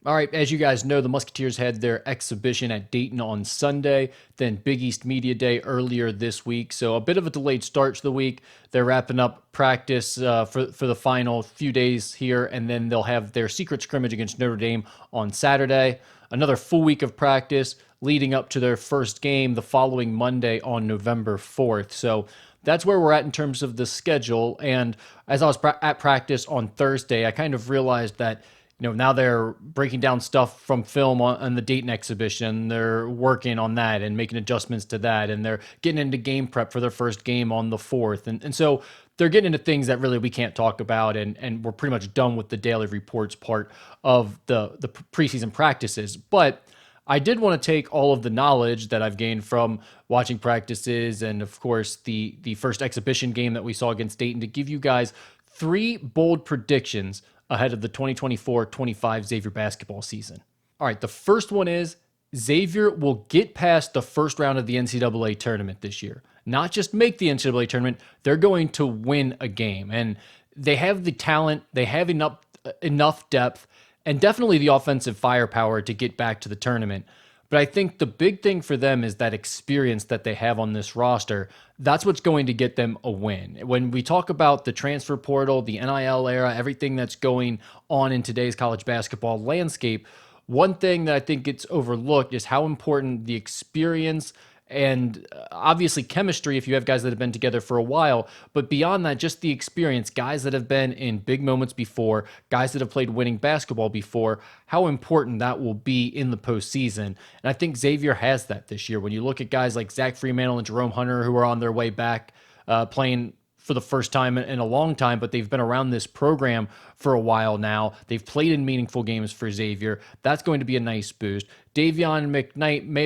All right, as you guys know, the Musketeers had their exhibition at Dayton on Sunday, then Big East Media Day earlier this week. So a bit of a delayed start to the week. They're wrapping up practice for the final few days here, and then they'll have their secret scrimmage against Notre Dame on Saturday. Another full week of practice leading up to their first game the following Monday on November 4th. So that's where we're at in terms of the schedule. And as I was at practice on Thursday, I kind of realized that now they're breaking down stuff from film on the Dayton exhibition. They're working on that and making adjustments to that. And they're getting into game prep for their first game on the 4th. And so they're getting into things that really we can't talk about. And we're pretty much done with the daily reports part of the preseason practices. But I did want to take all of the knowledge that I've gained from watching practices and, of course, the first exhibition game that we saw against Dayton to give you guys three bold predictions ahead of the 2024-25 Xavier basketball season. All right, the first one is Xavier will get past the first round of the NCAA tournament this year. Not just make the NCAA tournament, they're going to win a game. And they have the talent, they have enough depth, and definitely the offensive firepower to get back to the tournament. But I think the big thing for them is that experience that they have on this roster. That's what's going to get them a win. When we talk about the transfer portal, the NIL era, everything that's going on in today's college basketball landscape, one thing that I think gets overlooked is how important the experience and obviously chemistry if you have guys that have been together for a while, but beyond that, just the experience, guys that have been in big moments before, guys that have played winning basketball before, how important that will be in the postseason. And I think Xavier has that this year. When you look at guys like Zach Freemantle and Jerome Hunter, who are on their way back, playing for the first time in a long time, but they've been around this program for a while now. They've played in meaningful games for Xavier. That's going to be a nice boost. Davion McKnight may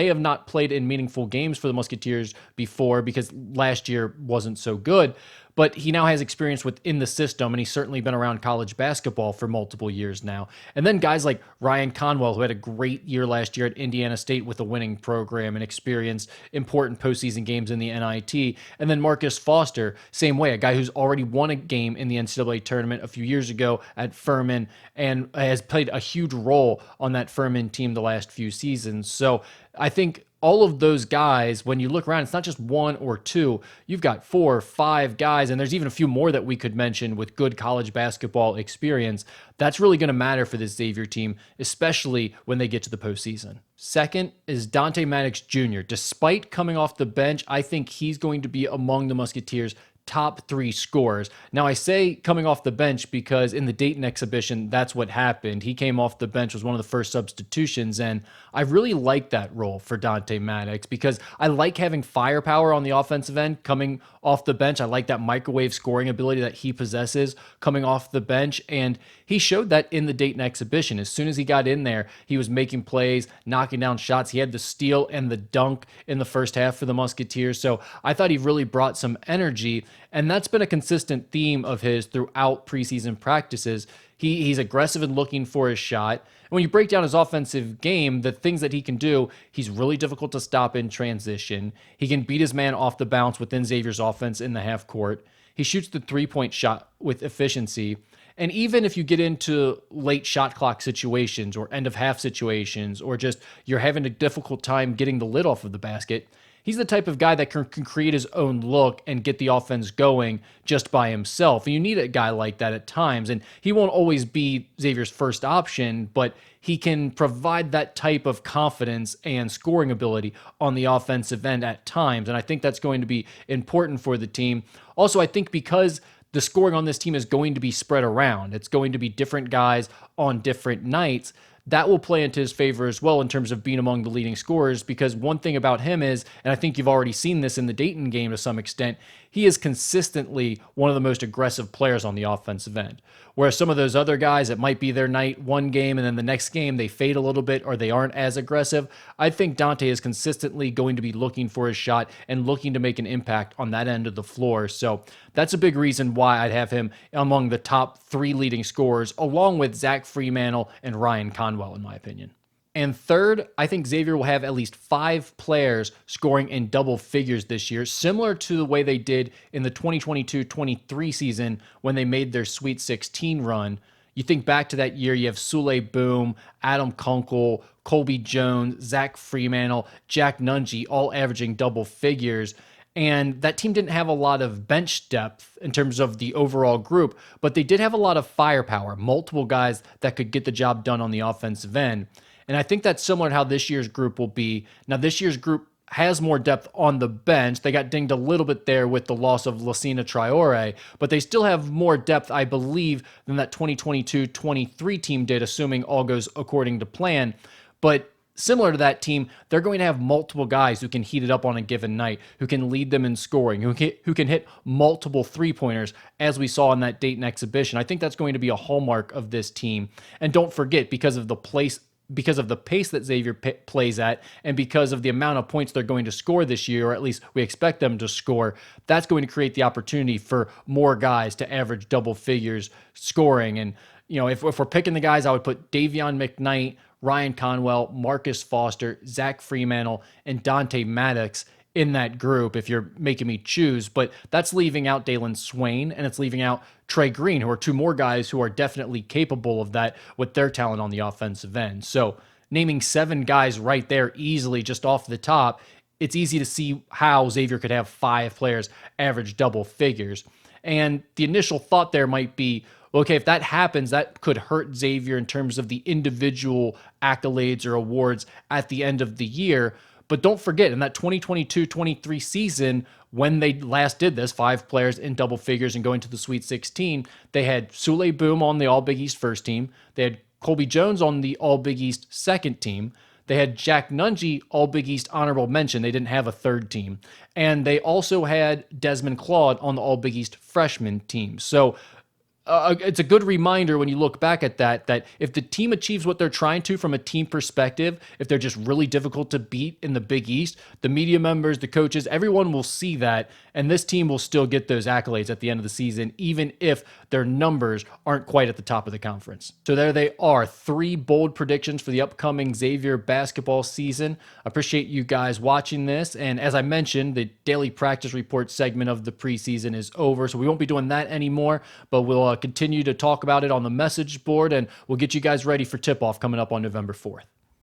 have not played in meaningful games for the Musketeers before because last year wasn't so good, but he now has experience within the system, and he's certainly been around college basketball for multiple years now. And then guys like Ryan Conwell, who had a great year last year at Indiana State with a winning program and experienced important postseason games in the NIT. And then Marcus Foster, same way, a guy who's already won a game in the NCAA tournament a few years ago at Furman and has played a huge role on that Furman team the last few seasons. So I think all of those guys, when you look around, it's not just one or two. You've got 4 or 5 guys, and there's even a few more that we could mention with good college basketball experience. That's really going to matter for this Xavier team, especially when they get to the postseason. Second is Dante Maddox Jr. Despite coming off the bench, I think he's going to be among the Musketeers' top 3 scorers. Now, I say coming off the bench because in the Dayton exhibition, that's what happened. He came off the bench, was one of the first substitutions, and I really like that role for Dante Maddox because I like having firepower on the offensive end coming off the bench. I like that microwave scoring ability that he possesses coming off the bench, and he showed that in the Dayton exhibition. As soon as he got in there, he was making plays, knocking down shots. He had the steal and the dunk in the first half for the Musketeers, so I thought he really brought some energy. And that's been a consistent theme of his throughout preseason practices. He's aggressive and looking for his shot. And when you break down his offensive game, the things that he can do, he's really difficult to stop in transition. He can beat his man off the bounce within Xavier's offense in the half court. He shoots the three-point shot with efficiency. And even if you get into late shot clock situations or end of half situations, or just you're having a difficult time getting the lid off of the basket, he's the type of guy that can create his own look and get the offense going just by himself. And you need a guy like that at times. And he won't always be Xavier's first option, but he can provide that type of confidence and scoring ability on the offensive end at times. And I think that's going to be important for the team. Also, I think because the scoring on this team is going to be spread around, it's going to be different guys on different nights. That will play into his favor as well in terms of being among the leading scorers, because one thing about him is, and I think you've already seen this in the Dayton game to some extent, he is consistently one of the most aggressive players on the offensive end. Whereas some of those other guys, it might be their night one game and then the next game they fade a little bit or they aren't as aggressive. I think Dante is consistently going to be looking for his shot and looking to make an impact on that end of the floor. So that's a big reason why I'd have him among the top 3 leading scorers, along with Zach Freemantle and Ryan Conwell, in my opinion. And third, I think Xavier will have at least 5 players scoring in double figures this year, similar to the way they did in the 2022-23 season when they made their Sweet 16 run. You think back to that year, you have Sule Boom, Adam Kunkel, Colby Jones, Zach Freemantle, Jack Nunge, all averaging double figures. And that team didn't have a lot of bench depth in terms of the overall group, but they did have a lot of firepower, multiple guys that could get the job done on the offensive end. And I think that's similar to how this year's group will be. Now, this year's group has more depth on the bench. They got dinged a little bit there with the loss of Lassina Traore, but they still have more depth, I believe, than that 2022-23 team did, assuming all goes according to plan. But similar to that team, they're going to have multiple guys who can heat it up on a given night, who can lead them in scoring, who can hit multiple three-pointers, as we saw in that Dayton exhibition. I think that's going to be a hallmark of this team. And don't forget, because of the pace that Xavier plays at, and because of the amount of points they're going to score this year, or at least we expect them to score, that's going to create the opportunity for more guys to average double figures scoring. And, if we're picking the guys, I would put Davion McKnight, Ryan Conwell, Marcus Foster, Zach Freemantle, and Dante Maddox in that group if you're making me choose. But that's leaving out Dalen Swain, and it's leaving out Trey Green, who are two more guys who are definitely capable of that with their talent on the offensive end. So naming 7 guys right there easily just off the top, it's easy to see how Xavier could have 5 players average double figures. And the initial thought there might be, okay, if that happens, that could hurt Xavier in terms of the individual accolades or awards at the end of the year. But don't forget, in that 2022-23 season, when they last did this, 5 players in double figures and going to the Sweet 16, they had Sule Boom on the All-Big East first team. They had Colby Jones on the All-Big East second team. They had Jack Nunge, All-Big East honorable mention. They didn't have a third team. And they also had Desmond Claude on the All-Big East freshman team. So it's a good reminder when you look back at that if the team achieves what they're trying to from a team perspective, if they're just really difficult to beat in the Big East, the media members, the coaches, everyone will see that, and this team will still get those accolades at the end of the season, even if their numbers aren't quite at the top of the conference. So there they are, 3 bold predictions for the upcoming Xavier basketball season. I appreciate you guys watching this, and as I mentioned, the daily practice report segment of the preseason is over, so we won't be doing that anymore, but we'll continue to talk about it on the message board, and we'll get you guys ready for tip-off coming up on November 4th.